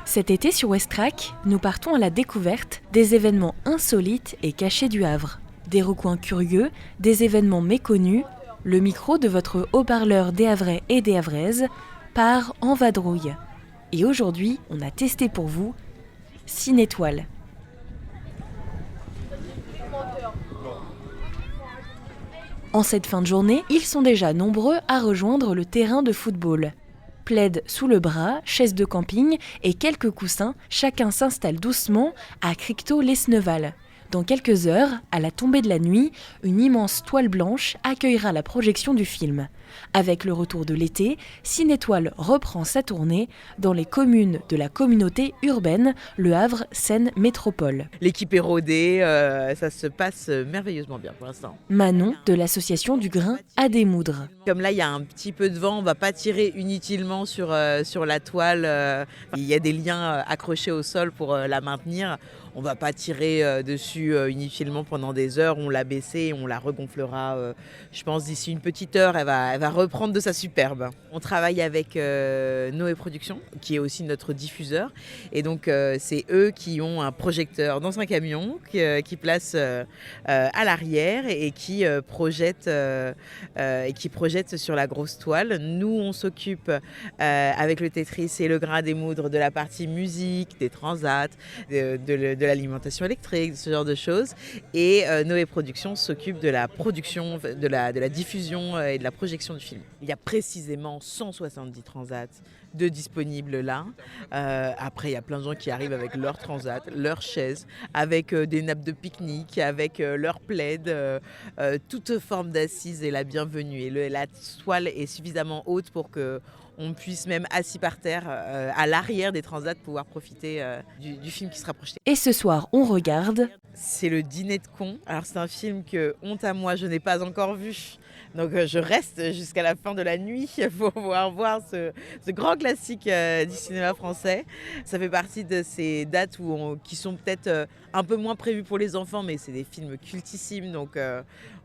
Cet été sur Westrack, nous partons à la découverte des événements insolites et cachés du Havre. Des recoins curieux, des événements méconnus, le micro de votre haut-parleur des Havrais et des Havraises part en vadrouille. Et aujourd'hui, on a testé pour vous Cinétoile. En cette fin de journée, ils sont déjà nombreux à rejoindre le terrain de football. Plaid sous le bras, chaise de camping et quelques coussins, chacun s'installe doucement à Cricto-Lesneval. Dans quelques heures, à la tombée de la nuit, une immense toile blanche accueillera la projection du film. Avec le retour de l'été, Cinétoile reprend sa tournée dans les communes de la communauté urbaine Le Havre Seine Métropole. L'équipe est rodée, ça se passe merveilleusement bien pour l'instant. Manon, de l'association du Grain à démoudre. Comme là, il y a un petit peu de vent, on ne va pas tirer inutilement sur la toile. Il y a des liens accrochés au sol pour la maintenir. On ne va pas tirer dessus inutilement pendant des heures. On l'a baissée et on la regonflera, je pense, d'ici une petite heure. Elle va reprendre de sa superbe. On travaille avec Noé Productions, qui est aussi notre diffuseur. Et donc, c'est eux qui ont un projecteur dans un camion qui place à l'arrière et qui projette sur la grosse toile. Nous, on s'occupe avec le Tetris et le Grain à démoudre de la partie musique, des transats, de l'alimentation électrique, ce genre de choses. Et Noé Productions s'occupe de la production, de la diffusion et de la projection du film. Il y a précisément 170 transats de disponibles là. Après, il y a plein de gens qui arrivent avec leur transat, leur chaise, avec des nappes de pique-nique, avec leur plaid. Toute forme d'assise est la bienvenue. Et la toile est suffisamment haute pour que on puisse même assis par terre à l'arrière des transats pouvoir profiter du film qui sera projeté. Et ce soir, on regarde... C'est le Dîner de cons. Alors c'est un film que, honte à moi, je n'ai pas encore vu. Donc je reste jusqu'à la fin de la nuit pour pouvoir voir ce grand classique du cinéma français. Ça fait partie de ces dates qui sont peut-être un peu moins prévues pour les enfants, mais c'est des films cultissimes. Donc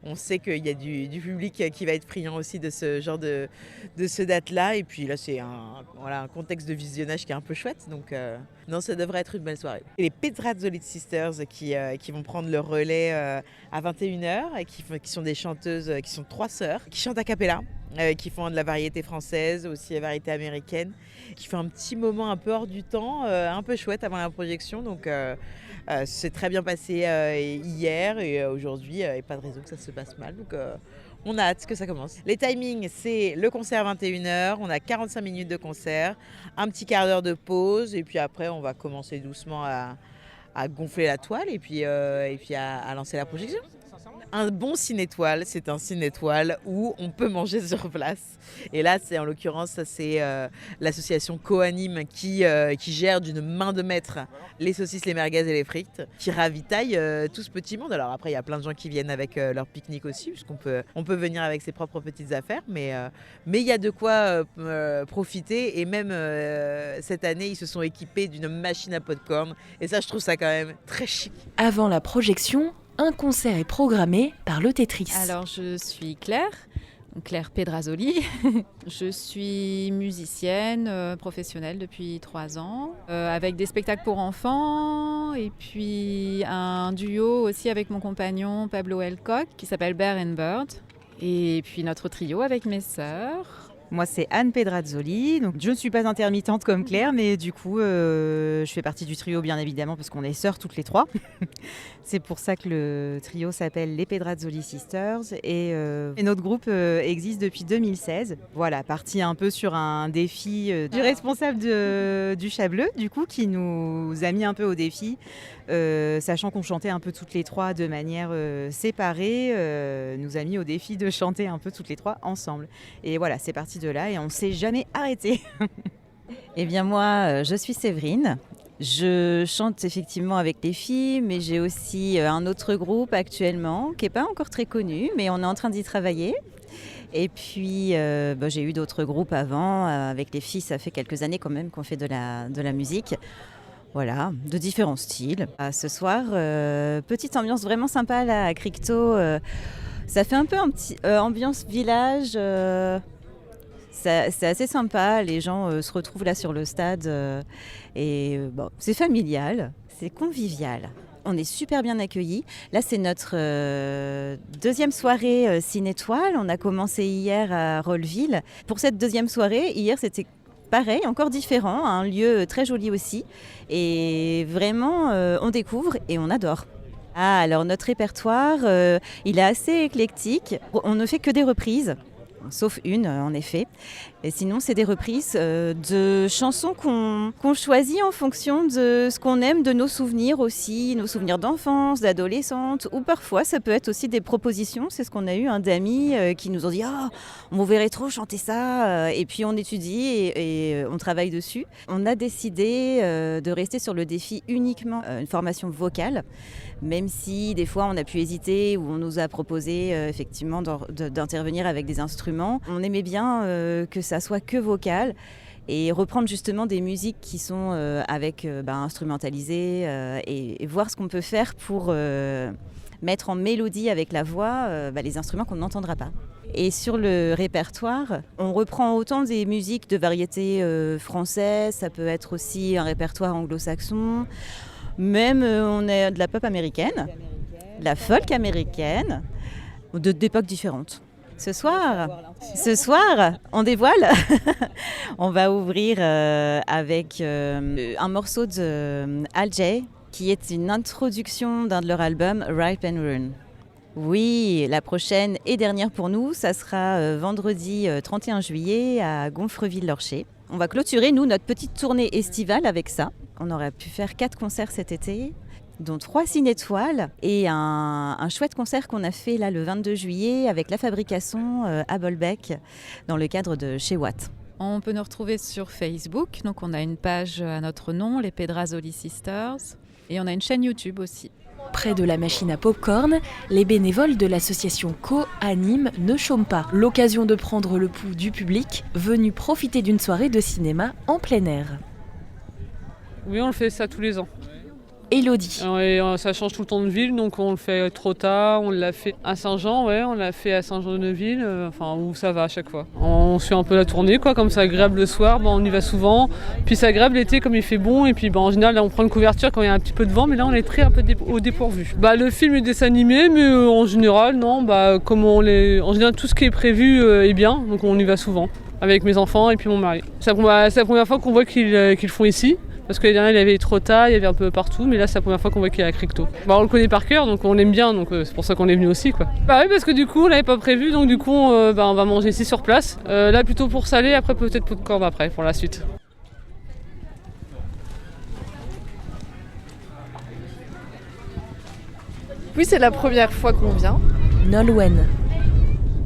on sait qu'il y a du public qui va être friand aussi de ce genre de ce date-là. Et puis là, c'est un contexte de visionnage qui est un peu chouette. Donc non, ça devrait être une belle soirée. Et les Pedrazzoli Sisters qui vont prendre le relais à 21h et qui sont des chanteuses, qui sont 3 sœurs, qui chantent a cappella, qui font de la variété française, aussi la variété américaine, qui font un petit moment un peu hors du temps, un peu chouette avant la projection. Donc c'est très bien passé hier et aujourd'hui, il n'y a pas de raison que ça se passe mal. Donc on a hâte que ça commence. Les timings, c'est le concert à 21h, on a 45 minutes de concert, un petit quart d'heure de pause et puis après on va commencer doucement à gonfler la toile et puis à lancer la projection. Un bon cinétoile, c'est un cinétoile où on peut manger sur place. Et là, en l'occurrence, c'est l'association Coanime qui gère d'une main de maître les saucisses, les merguez et les frites, qui ravitaille tout ce petit monde. Alors après, il y a plein de gens qui viennent avec leur pique-nique aussi, puisqu'on peut venir avec ses propres petites affaires. Mais il y a de quoi profiter. Et même cette année, ils se sont équipés d'une machine à popcorn. Et ça, je trouve ça quand même très chic. Avant la projection, un concert est programmé par le Tetris. Alors, je suis Claire Pedrazzoli. Je suis musicienne professionnelle depuis 3 ans, avec des spectacles pour enfants et puis un duo aussi avec mon compagnon Pablo Elcock qui s'appelle Bear and Bird. Et puis notre trio avec mes sœurs. Moi, c'est Anne Pedrazzoli. Donc, je ne suis pas intermittente comme Claire, mais du coup, je fais partie du trio, bien évidemment, parce qu'on est sœurs toutes les 3. C'est pour ça que le trio s'appelle les Pedrazzoli Sisters. Et notre groupe existe depuis 2016. Voilà, parti un peu sur un défi du responsable du Chat Bleu, du coup, qui nous a mis un peu au défi, sachant qu'on chantait un peu toutes les 3 de manière séparée, nous a mis au défi de chanter un peu toutes les 3 ensemble. Et voilà, c'est parti de là et on ne s'est jamais arrêté. Eh bien moi, je suis Séverine. Je chante effectivement avec les filles, mais j'ai aussi un autre groupe actuellement qui n'est pas encore très connu, mais on est en train d'y travailler. Et puis j'ai eu d'autres groupes avant. Avec les filles, ça fait quelques années quand même qu'on fait de la musique. Voilà, de différents styles. Ce soir, petite ambiance vraiment sympa là à Cricto. Ça fait un peu ambiance village. C'est assez sympa, les gens se retrouvent là sur le stade c'est familial, c'est convivial. On est super bien accueillis. Là, c'est notre deuxième soirée Ciné-Étoile. On a commencé hier à Rolleville. Pour cette deuxième soirée, hier, c'était pareil, encore différent, un lieu très joli aussi. Et vraiment, on découvre et on adore. Alors notre répertoire, il est assez éclectique. On ne fait que des reprises. Sauf une, en effet. Et sinon, c'est des reprises de chansons qu'on choisit en fonction de ce qu'on aime, de nos souvenirs aussi, nos souvenirs d'enfance, d'adolescente, ou parfois, ça peut être aussi des propositions. C'est ce qu'on a eu, d'amis qui nous ont dit « Ah, on vous verrait trop chanter ça !» Et puis, on étudie et on travaille dessus. On a décidé de rester sur le défi uniquement une formation vocale, même si des fois, on a pu hésiter ou on nous a proposé effectivement d'intervenir avec des instruments. On aimait bien que ça soit que vocal et reprendre justement des musiques qui sont instrumentalisées et voir ce qu'on peut faire pour mettre en mélodie avec la voix les instruments qu'on n'entendra pas. Et sur le répertoire, on reprend autant des musiques de variété française, ça peut être aussi un répertoire anglo-saxon, même on est de la pop américaine, de la folk américaine, d'époques différentes. Ce soir, on dévoile. On va ouvrir avec un morceau de Al Jay, qui est une introduction d'un de leurs albums, Ripe and Run. Oui, la prochaine et dernière pour nous, ça sera vendredi 31 juillet à Gonfreville-Lorcher. On va clôturer, nous, notre petite tournée estivale avec ça. On aurait pu faire 4 concerts cet été, dont 3 Ciné-Étoiles et un chouette concert qu'on a fait là le 22 juillet avec La Fabrication à Bolbec dans le cadre de Chez Watt. On peut nous retrouver sur Facebook, donc on a une page à notre nom, les Pedrazzoli Sisters, et on a une chaîne YouTube aussi. Près de la machine à pop-corn, les bénévoles de l'association Co-Anime ne chôment pas. L'occasion de prendre le pouls du public venu profiter d'une soirée de cinéma en plein air. Oui, on le fait ça tous les ans. Élodie. Et ça change tout le temps de ville, donc on le fait trop tard, on l'a fait à Saint-Jean, on l'a fait à Saint-Jean-de-Neville, où ça va à chaque fois. On suit un peu la tournée, comme c'est agréable le soir, on y va souvent. Puis c'est agréable l'été comme il fait bon, et puis en général là, on prend une couverture quand il y a un petit peu de vent, mais là on est très un peu au dépourvu. Le film est dessin animé, mais en général non, en général tout ce qui est prévu est bien, donc on y va souvent avec mes enfants et puis mon mari. C'est la première fois qu'on voit qu'ils le font ici. Parce que l'année dernière, il y avait Trotta, il y avait un peu partout, mais là, c'est la première fois qu'on voit qu'il y a Cricto. On le connaît par cœur, donc on l'aime bien, donc c'est pour ça qu'on est venu aussi, quoi. Oui, parce que du coup, on l'avait pas prévu, donc du coup, on va manger ici sur place. Là, plutôt pour salé, après peut-être popcorn après, pour la suite. Oui, c'est la première fois qu'on vient. Nolwenn.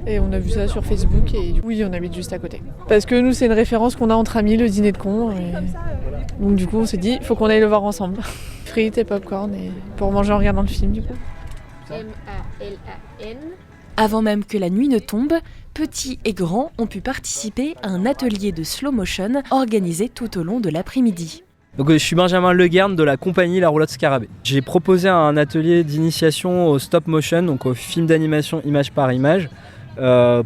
Et on a vu ça sur Facebook et oui, on habite juste à côté. Parce que nous, c'est une référence qu'on a entre amis, le dîner de cons. Donc du coup, on s'est dit, il faut qu'on aille le voir ensemble. Frites et popcorn et pour manger en regardant le film du coup. M-A-L-A-N. Avant même que la nuit ne tombe, petits et grands ont pu participer à un atelier de slow motion organisé tout au long de l'après-midi. Donc, je suis Benjamin Leguerne de la compagnie La Roulotte Scarabée. J'ai proposé un atelier d'initiation au stop motion, donc au film d'animation image par image,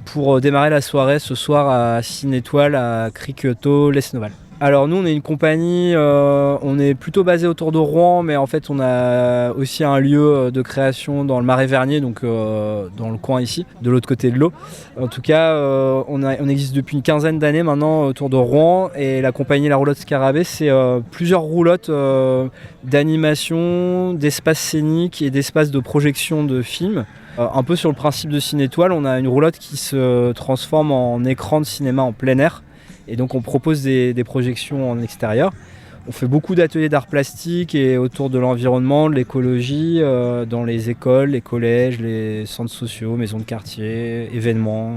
pour démarrer la soirée ce soir à Ciné-Étoile à Criquetot-Lesnoval. Alors nous on est une compagnie, on est plutôt basé autour de Rouen, mais en fait on a aussi un lieu de création dans le Marais-Vernier, donc dans le coin ici, de l'autre côté de l'eau. En tout cas on existe depuis une quinzaine d'années maintenant autour de Rouen, et la compagnie La Roulotte Scarabée, c'est plusieurs roulottes d'animation, d'espaces scéniques et d'espaces de projection de films. Un peu sur le principe de Ciné-Étoile, on a une roulotte qui se transforme en écran de cinéma en plein air. Et donc on propose des projections en extérieur. On fait beaucoup d'ateliers d'art plastique et autour de l'environnement, de l'écologie, dans les écoles, les collèges, les centres sociaux, maisons de quartier, événements,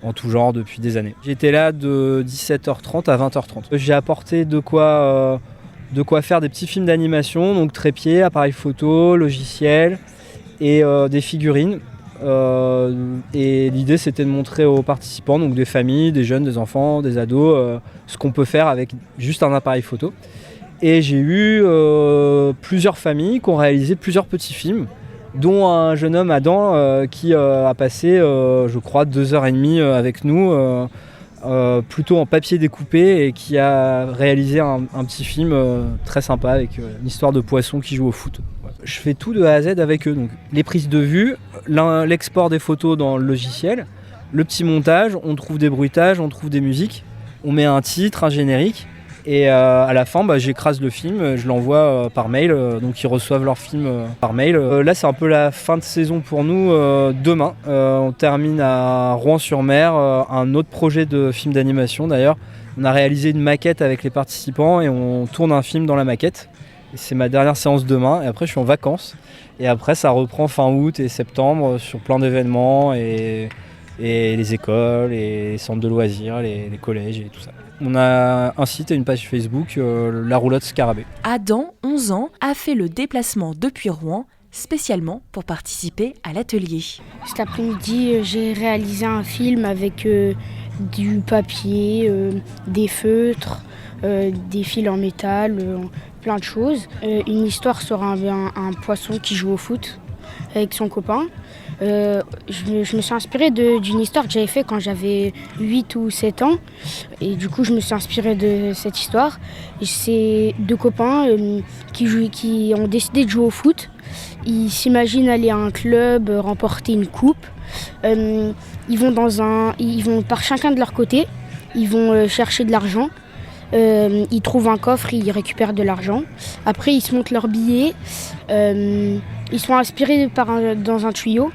en tout genre depuis des années. J'étais là de 17h30 à 20h30. J'ai apporté de quoi faire des petits films d'animation, donc trépied, appareil photo, logiciel et des figurines. Et l'idée c'était de montrer aux participants, donc des familles, des jeunes, des enfants, des ados, ce qu'on peut faire avec juste un appareil photo. Et j'ai eu plusieurs familles qui ont réalisé plusieurs petits films, dont un jeune homme, Adam, qui a passé, je crois, 2h30 avec nous plutôt en papier découpé et qui a réalisé un petit film très sympa avec une histoire de poisson qui joue au foot. Je fais tout de A à Z avec eux, donc les prises de vue, l'export des photos dans le logiciel, le petit montage, on trouve des bruitages, on trouve des musiques, on met un titre, un générique. Et à la fin, j'écrase le film, je l'envoie par mail, donc ils reçoivent leur film par mail. Là, c'est un peu la fin de saison pour nous. Demain, on termine à Rouen-sur-Mer, un autre projet de film d'animation d'ailleurs. On a réalisé une maquette avec les participants et on tourne un film dans la maquette. Et c'est ma dernière séance demain et après je suis en vacances. Et après, ça reprend fin août et septembre sur plein d'événements et les écoles, et les centres de loisirs, les collèges et tout ça. On a un site et une page Facebook, La Roulotte Scarabée. Adam, 11 ans, a fait le déplacement depuis Rouen, spécialement pour participer à l'atelier. Cet après-midi, j'ai réalisé un film avec du papier, des feutres, des fils en métal, plein de choses. Une histoire sur un poisson qui joue au foot avec son copain. Je me suis inspirée d'une histoire que j'avais faite quand j'avais 8 ou 7 ans. Et du coup, je me suis inspirée de cette histoire. C'est deux copains qui ont décidé de jouer au foot. Ils s'imaginent aller à un club, remporter une coupe. Ils vont par chacun de leur côté. Ils vont chercher de l'argent. Ils trouvent un coffre, ils récupèrent de l'argent. Après, ils se montent leurs billets. Ils sont inspirés dans un tuyau.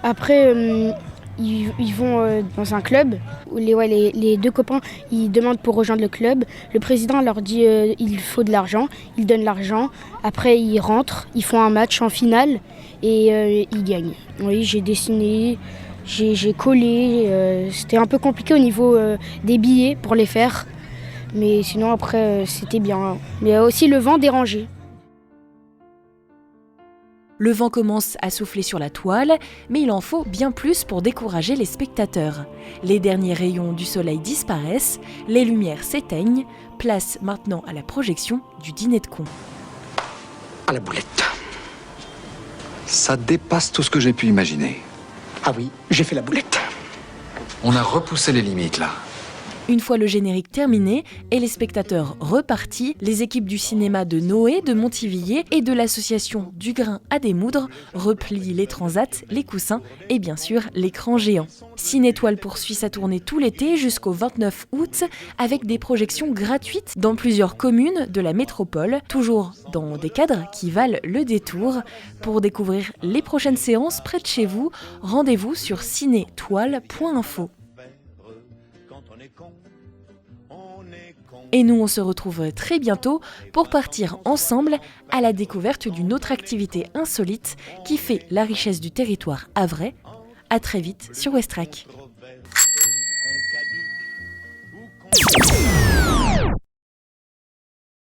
Après, ils vont dans un club. Les deux copains, ils demandent pour rejoindre le club. Le président leur dit il faut de l'argent. Ils donnent l'argent. Après, ils rentrent. Ils font un match en finale et ils gagnent. Oui, j'ai dessiné, j'ai collé. C'était un peu compliqué au niveau des billets pour les faire. Mais sinon, après, c'était bien. Mais aussi, le vent dérangeait. Le vent commence à souffler sur la toile, mais il en faut bien plus pour décourager les spectateurs. Les derniers rayons du soleil disparaissent, les lumières s'éteignent, place maintenant à la projection du dîner de cons. À la boulette. Ça dépasse tout ce que j'ai pu imaginer. Ah oui, j'ai fait la boulette. On a repoussé les limites là. Une fois le générique terminé et les spectateurs repartis, les équipes du cinéma de Noé, de Montivilliers et de l'association Du Grain à Démoudre replient les transats, les coussins et bien sûr l'écran géant. Cinétoile poursuit sa tournée tout l'été jusqu'au 29 août avec des projections gratuites dans plusieurs communes de la métropole, toujours dans des cadres qui valent le détour. Pour découvrir les prochaines séances près de chez vous, rendez-vous sur cinétoile.info. Et nous, on se retrouve très bientôt pour partir ensemble à la découverte d'une autre activité insolite qui fait la richesse du territoire havrais. À très vite sur Westrack.